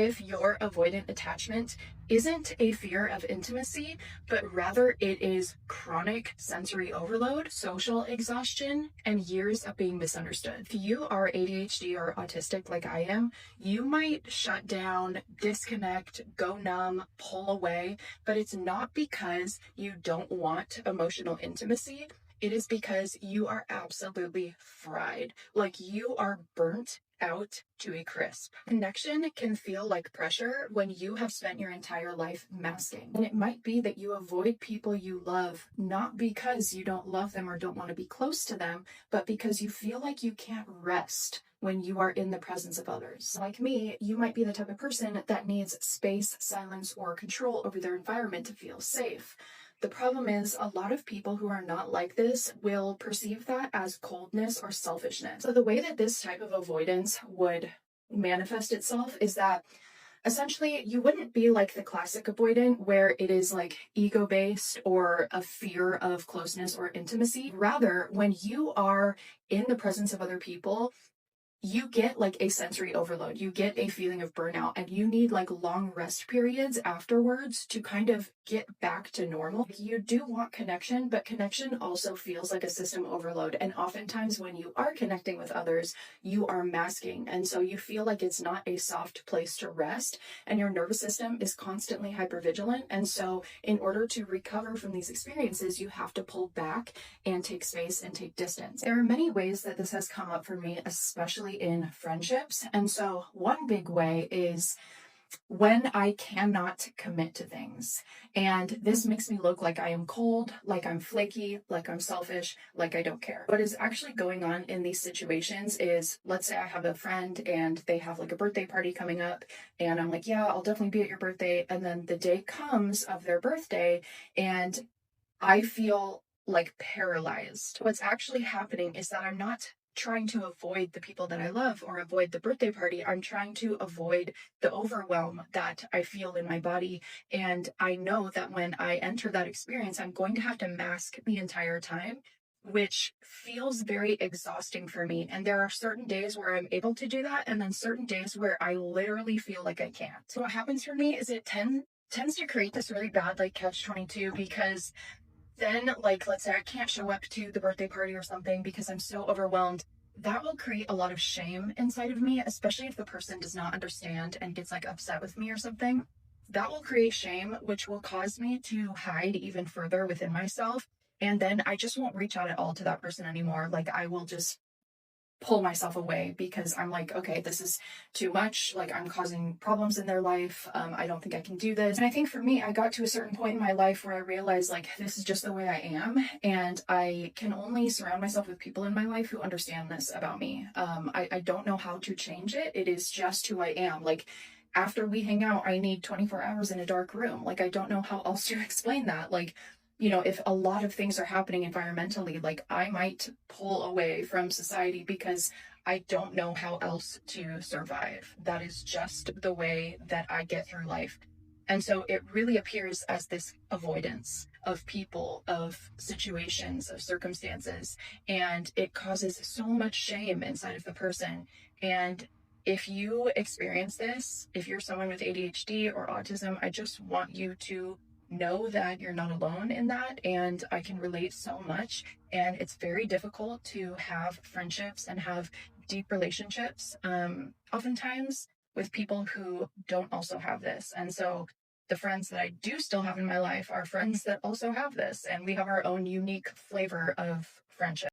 if your avoidant attachment isn't a fear of intimacy, but rather it is chronic sensory overload, social exhaustion, and years of being misunderstood. If you are ADHD or autistic like I am, you might shut down, disconnect, go numb, pull away, but it's not because you don't want emotional intimacy. It is because you are absolutely fried. Like you are burnt out to a crisp. Connection can feel like pressure when you have spent your entire life masking. And it might be that you avoid people you love, not because you don't love them or don't want to be close to them, but because you feel like you can't rest when you are in the presence of others. Like me, you might be the type of person that needs space, silence, or control over their environment to feel safe. The problem is a lot of people who are not like this will perceive that as coldness or selfishness. So the way that this type of avoidance would manifest itself is that essentially you wouldn't be like the classic avoidant where it is like ego-based or a fear of closeness or intimacy. Rather, when you are in the presence of other people, you get like a sensory overload, you get a feeling of burnout, and you need like long rest periods afterwards to kind of get back to normal. You do want connection, but connection also feels like a system overload. And oftentimes when you are connecting with others, you are masking. And so you feel like it's not a soft place to rest, and your nervous system is constantly hypervigilant. And so in order to recover from these experiences, you have to pull back and take space and take distance. There are many ways that this has come up for me, especially in friendships. And so one big way is when I cannot commit to things. And this makes me look like I am cold, like I'm flaky, like I'm selfish, like I don't care. What is actually going on in these situations is, let's say I have a friend and they have like a birthday party coming up, and I'm like, yeah, I'll definitely be at your birthday. And then the day comes of their birthday and I feel like paralyzed. What's actually happening is that I'm not trying to avoid the people that I love or avoid the birthday party. I'm trying to avoid the overwhelm that I feel in my body. And I know that when I enter that experience, I'm going to have to mask the entire time, which feels very exhausting for me. And there are certain days where I'm able to do that, and then certain days where I literally feel like I can't. So what happens for me is it tends to create this really bad like catch-22, because then, like, let's say I can't show up to the birthday party or something because I'm so overwhelmed. That will create a lot of shame inside of me, especially if the person does not understand and gets like upset with me or something. That will create shame, which will cause me to hide even further within myself. And then I just won't reach out at all to that person anymore. Like, I will just pull myself away because I'm like, okay, this is too much. Like, I'm causing problems in their life. I don't think I can do this. And I think for me, I got to a certain point in my life where I realized like, this is just the way I am. And I can only surround myself with people in my life who understand this about me. I don't know how to change it. It is just who I am. Like, after we hang out, I need 24 hours in a dark room. Like, I don't know how else to explain that. Like, if a lot of things are happening environmentally, like I might pull away from society because I don't know how else to survive. That is just the way that I get through life. And so it really appears as this avoidance of people, of situations, of circumstances, and it causes so much shame inside of the person. And if you experience this, if you're someone with ADHD or autism, I just want you to know that you're not alone in that, and I can relate so much. And it's very difficult to have friendships and have deep relationships, oftentimes with people who don't also have this. And so the friends that I do still have in my life are friends that also have this, and we have our own unique flavor of friendship.